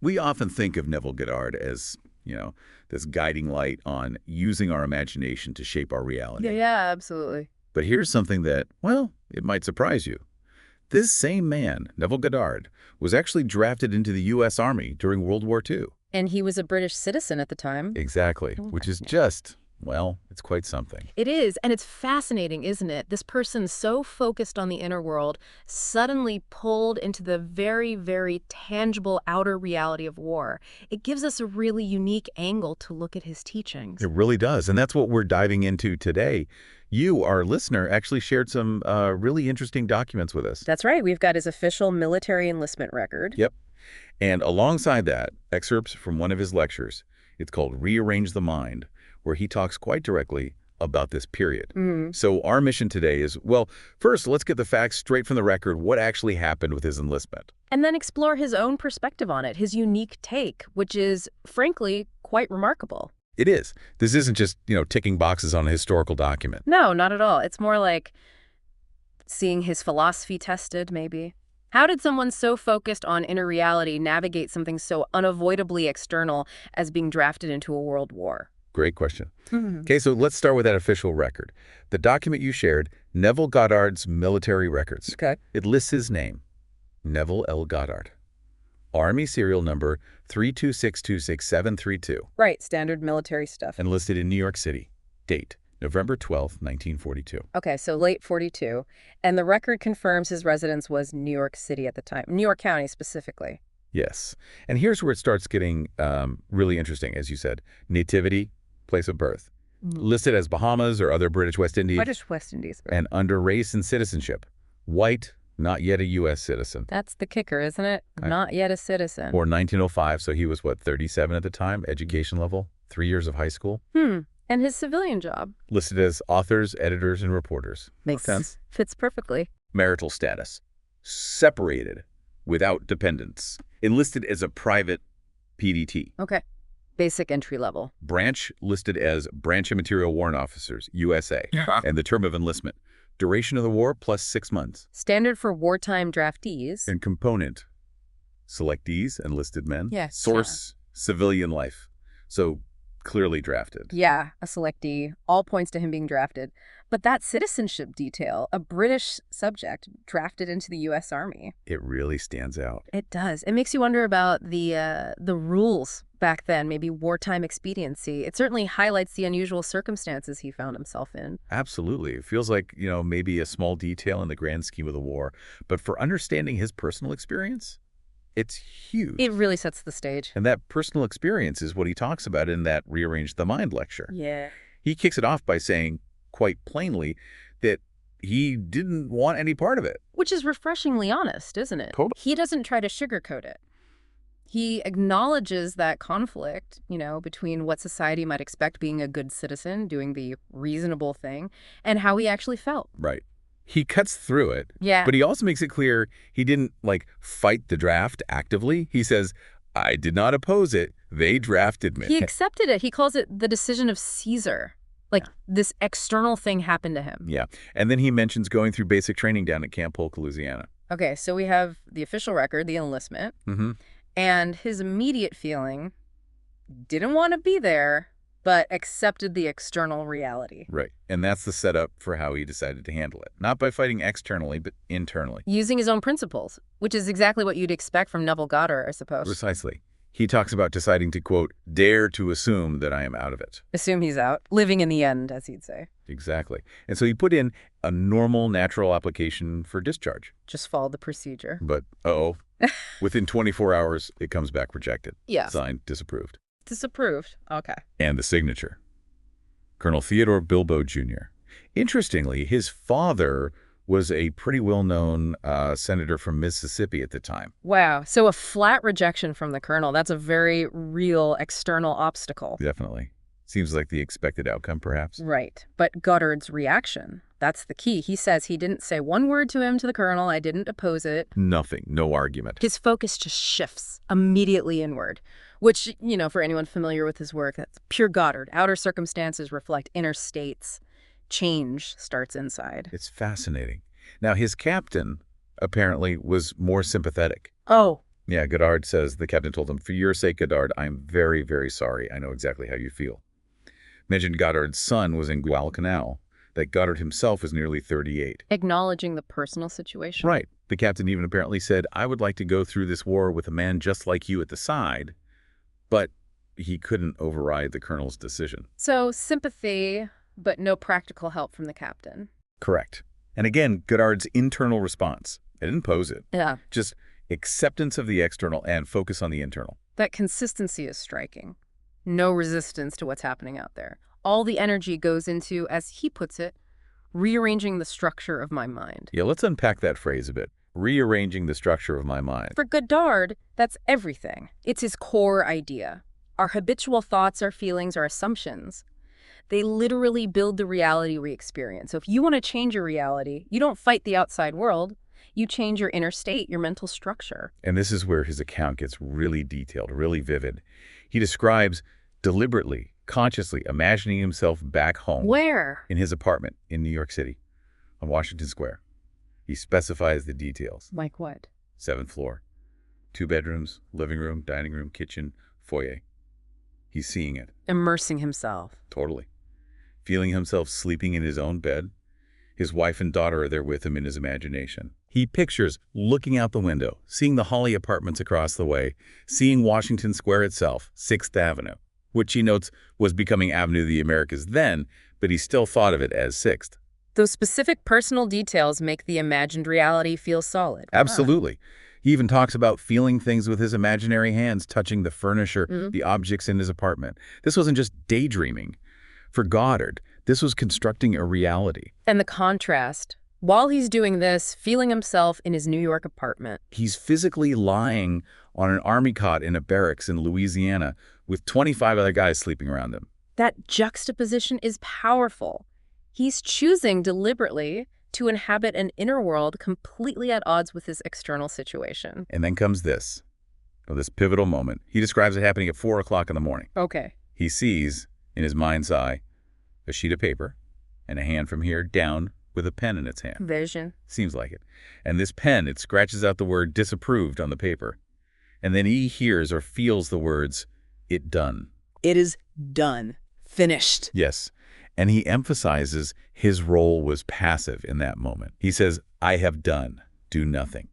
We often think of Neville Goddard as, this guiding light on using our imagination to shape our Yeah, reality. yeah, absolutely. But here's something that, well, it might surprise you. This same man, Neville Goddard, was actually drafted into the U.S. Army during World War II. And he was a British citizen at the time. Exactly, which is just, well, it's quite something. It is, and it's fascinating, isn't it? This person so focused on the inner world, suddenly pulled into the very, very tangible outer reality of war. It gives us a really unique angle to look at his teachings. It really does, and that's what we're diving into today. You, our listener, actually shared some really interesting documents with us. That's right. We've got his official military enlistment record. Yep. And alongside that, excerpts from one of his lectures. It's called Rearrange the Mind, where he talks quite directly about this period. So our mission today is, well, first, let's get the facts straight from the record, what actually happened with his enlistment. And then explore his own perspective on it, his unique take, which is, frankly, quite remarkable. It is. This isn't just, ticking boxes on a historical document. No, not at all. It's more like seeing his philosophy tested, maybe. How did someone so focused on inner reality navigate something so unavoidably external as being drafted into a world war? Great question. Okay, so let's start with that official record. The document you shared, Neville Goddard's military records. Okay. It lists his name, Neville L. Goddard. Army serial number 32626-732. Right, standard military stuff. Enlisted in New York City. Date, November 12, 1942. Okay, so late 42. And the record confirms his residence was New York City at the time, New York County specifically. Yes. And here's where it starts getting really interesting, as you said. Nativity, place of birth. Listed as Bahamas or other British West Indies. British West Indies. And under race and citizenship. White, not yet a U.S. citizen. That's the kicker, isn't it? Not yet a citizen. Or 1905, so he was, 37 at the time, education level, 3 years of high school. And his civilian job? Listed as authors, editors, and reporters. Makes sense. Fits perfectly. Marital status. Separated, without dependents. Enlisted as a private PDT. Okay. Basic entry level. Branch listed as Branch of Material Warrant Officers, USA. Yeah. And the term of enlistment. Duration of the war, plus 6 months. Standard for wartime draftees. And component. Selectees, enlisted men. Yes. Source, civilian life. So clearly drafted. Yeah, a selectee. All points to him being drafted. But that citizenship detail, a British subject drafted into the U.S. Army. It really stands out. It does. It makes you wonder about the rules back then, maybe wartime expediency. It certainly highlights the unusual circumstances he found himself in. Absolutely. It feels like, maybe a small detail in the grand scheme of the war. But for understanding his personal experience, it's huge. It really sets the stage. And that personal experience is what he talks about in that Rearrange the Mind lecture. Yeah. He kicks it off by saying, quite plainly, that he didn't want any part of it. Which is refreshingly honest, isn't it? Totally. He doesn't try to sugarcoat it. He acknowledges that conflict, between what society might expect being a good citizen, doing the reasonable thing, and how he actually felt. Right. He cuts through it. Yeah. But he also makes it clear he didn't, fight the draft actively. He says, I did not oppose it. They drafted me. He accepted it. He calls it the decision of Caesar. This external thing happened to him. Yeah. And then he mentions going through basic training down at Camp Polk, Louisiana. Okay, so we have the official record, the enlistment, and his immediate feeling, didn't want to be there, but accepted the external reality. Right. And that's the setup for how he decided to handle it. Not by fighting externally, but internally. Using his own principles, which is exactly what you'd expect from Neville Goddard, I suppose. Precisely. He talks about deciding to, quote, dare to assume that I am out of it. Assume he's out. Living in the end, as he'd say. Exactly. And so he put in a normal, natural application for discharge. Just follow the procedure. But, within 24 hours, it comes back rejected. Yeah. Signed, disapproved. Disapproved. Okay. And the signature. Colonel Theodore Bilbo, Jr. Interestingly, his father was a pretty well-known senator from Mississippi at the time. Wow. So a flat rejection from the colonel. That's a very real external obstacle. Definitely. Seems like the expected outcome, perhaps. Right. But Goddard's reaction, that's the key. He says he didn't say one word to him, to the colonel. I didn't oppose it. Nothing. No argument. His focus just shifts immediately inward, which, for anyone familiar with his work, that's pure Goddard. Outer circumstances reflect inner states. Change starts inside. It's fascinating. Now, his captain apparently was more sympathetic. Oh, Yeah, Goddard says the captain told him, "For your sake, Goddard, I'm very, very sorry. I know exactly how you feel." Mentioned Goddard's son was in Guadalcanal, that Goddard himself was nearly 38. Acknowledging the personal situation. Right. The captain even apparently said, "I would like to go through this war with a man just like you at the side," but he couldn't override the colonel's decision. So sympathy, but no practical help from the captain. Correct. And again, Goddard's internal response. I didn't pose it. Yeah. Just acceptance of the external and focus on the internal. That consistency is striking. No resistance to what's happening out there. All the energy goes into, as he puts it, rearranging the structure of my mind. Yeah, let's unpack that phrase a bit. Rearranging the structure of my mind. For Goddard, that's everything. It's his core idea. Our habitual thoughts, our feelings, our assumptions, they literally build the reality we experience. So if you want to change your reality, you don't fight the outside world. You change your inner state, your mental structure. And this is where his account gets really detailed, really vivid. He describes deliberately, consciously imagining himself back home. Where? In his apartment in New York City, on Washington Square. He specifies the details. Like what? 7th floor. 2 bedrooms, living room, dining room, kitchen, foyer. He's seeing it. Immersing himself. Totally. Feeling himself sleeping in his own bed. His wife and daughter are there with him in his imagination. He pictures looking out the window, seeing the Holly apartments across the way, seeing Washington Square itself, 6th Avenue, which he notes was becoming Avenue of the Americas then, but he still thought of it as 6th. Those specific personal details make the imagined reality feel solid. Absolutely. He even talks about feeling things with his imaginary hands, touching the furniture, the objects in his apartment. This wasn't just daydreaming. For Goddard, this was constructing a reality. And the contrast, while he's doing this, feeling himself in his New York apartment. He's physically lying on an army cot in a barracks in Louisiana with 25 other guys sleeping around him. That juxtaposition is powerful. He's choosing deliberately to inhabit an inner world completely at odds with his external situation. And then comes this pivotal moment. He describes it happening at 4 o'clock in the morning. Okay. He sees, in his mind's eye, a sheet of paper and a hand from here down with a pen in its hand. Vision. Seems like it. And this pen, it scratches out the word disapproved on the paper. And then he hears or feels the words, "It done." It is done. Finished. Yes. And he emphasizes his role was passive in that moment. He says, "I have done. Do nothing."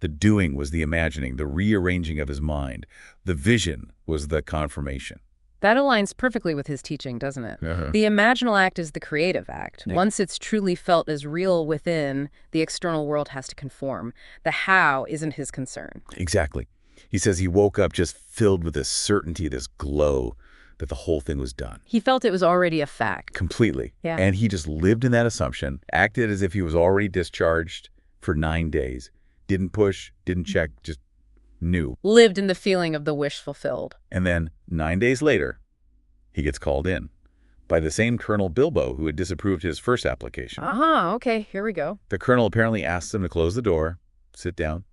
The doing was the imagining, the rearranging of his mind. The vision was the confirmation. That aligns perfectly with his teaching, doesn't it? The imaginal act is the creative act. Yeah. Once it's truly felt as real within, the external world has to conform. The how isn't his concern. Exactly. He says he woke up just filled with this certainty, this glow, that the whole thing was done. He felt it was already a fact. Completely. Yeah. And he just lived in that assumption, acted as if he was already discharged for 9 days. Didn't push, didn't check, just knew. Lived in the feeling of the wish fulfilled. And then 9 days later, he gets called in by the same Colonel Bilbo who had disapproved his first application. Okay, here we go. The colonel apparently asks him to close the door, sit down,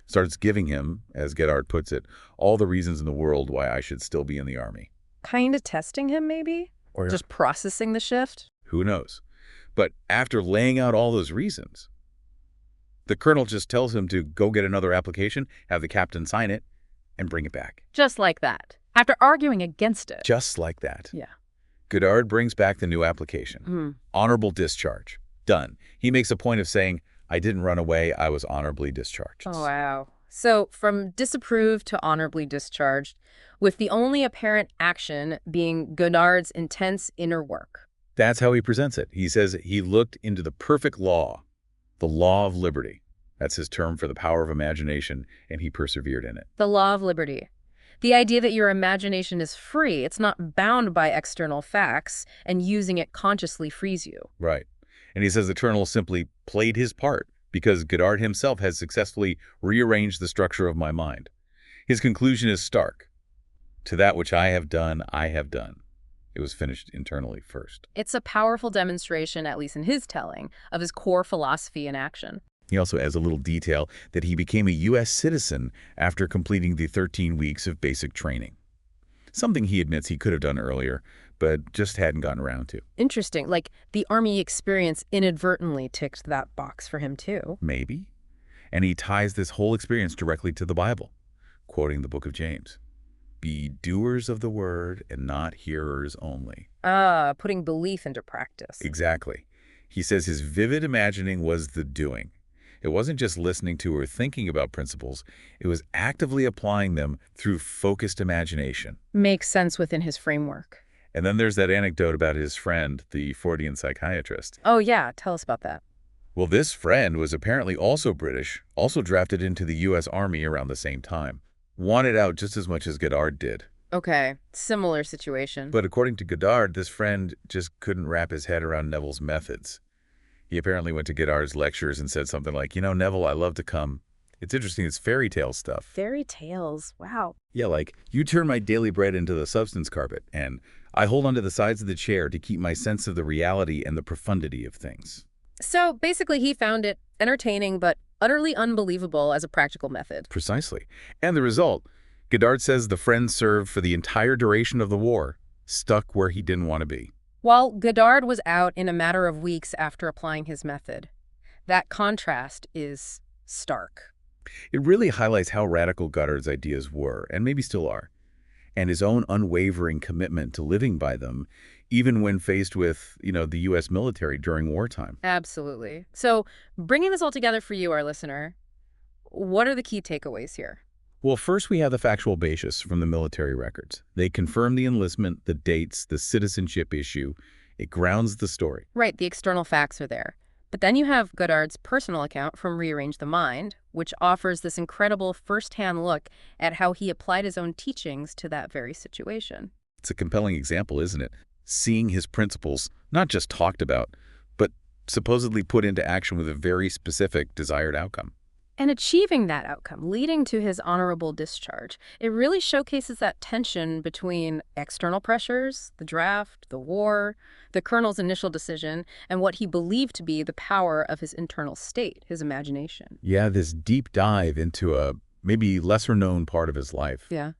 starts giving him, as Goddard puts it, all the reasons in the world why I should still be in the Army. Kind of testing him, maybe? Or Just processing the shift? who knows? But after laying out all those reasons, the colonel just tells him to go get another application, have the captain sign it, and bring it back. Just like that. After arguing against it. Just like that. Yeah. Goddard brings back the new application. Honorable discharge. Done. He makes a point of saying, "I didn't run away, I was honorably discharged." Oh, wow. So from disapproved to honorably discharged, with the only apparent action being Goddard's intense inner work. That's how he presents it. He says he looked into the perfect law, the law of liberty. That's his term for the power of imagination, and he persevered in it. The law of liberty. The idea that your imagination is free, it's not bound by external facts, and using it consciously frees you. Right. And he says the colonel simply played his part because Goddard himself has successfully rearranged the structure of my mind. His conclusion is stark. To that which I have done, I have done. It was finished internally first. It's a powerful demonstration, at least in his telling, of his core philosophy in action. He also adds a little detail that he became a U.S. citizen after completing the 13 weeks of basic training. Something he admits he could have done earlier, but just hadn't gotten around to. Interesting. Like, the Army experience inadvertently ticked that box for him, too. Maybe. And he ties this whole experience directly to the Bible. quoting the book of James. Be doers of the word and not hearers only. Putting belief into practice. Exactly. He says his vivid imagining was the doing. It wasn't just listening to or thinking about principles, it was actively applying them through focused imagination. Makes sense within his framework. And then there's that anecdote about his friend, the Freudian psychiatrist. Oh yeah, tell us about that. Well, this friend was apparently also British, also drafted into the U.S. Army around the same time. Wanted out just as much as Goddard did. Okay, similar situation. But according to Goddard, this friend just couldn't wrap his head around Neville's methods. He apparently went to Goddard's lectures and said something like, Neville, I love to come. It's interesting, it's fairy tale stuff. Fairy tales, wow. Yeah, like, you turn my daily bread into the substance carpet, and I hold onto the sides of the chair to keep my sense of the reality and the profundity of things. So basically he found it entertaining but utterly unbelievable as a practical method. Precisely. And the result, Goddard says the friend served for the entire duration of the war, stuck where he didn't want to be. While Goddard was out in a matter of weeks after applying his method. That contrast is stark. It really highlights how radical Goddard's ideas were, and maybe still are, and his own unwavering commitment to living by them, even when faced with, the U.S. military during wartime. Absolutely. So bringing this all together for you, our listener, what are the key takeaways here? Well, first we have the factual basis from the military records. They confirm the enlistment, the dates, the citizenship issue. It grounds the story. Right, the external facts are there. But then you have Goddard's personal account from Rearrange the Mind, which offers this incredible first-hand look at how he applied his own teachings to that very situation. It's a compelling example, isn't it? Seeing his principles not just talked about, but supposedly put into action with a very specific desired outcome. And achieving that outcome, leading to his honorable discharge, it really showcases that tension between external pressures, the draft, the war, the colonel's initial decision, and what he believed to be the power of his internal state, his imagination. Yeah, this deep dive into a maybe lesser-known part of his life. Yeah.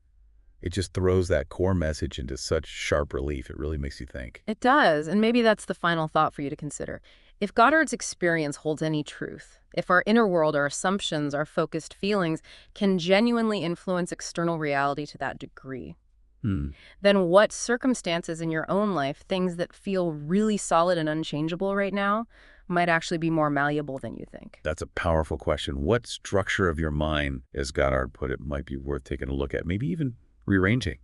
It just throws that core message into such sharp relief. It really makes you think. It does, and maybe that's the final thought for you to consider. If Goddard's experience holds any truth, if our inner world, our assumptions, our focused feelings can genuinely influence external reality to that degree, then what circumstances in your own life, things that feel really solid and unchangeable right now, might actually be more malleable than you think? That's a powerful question. What structure of your mind, as Goddard put it, might be worth taking a look at, maybe even rearranging?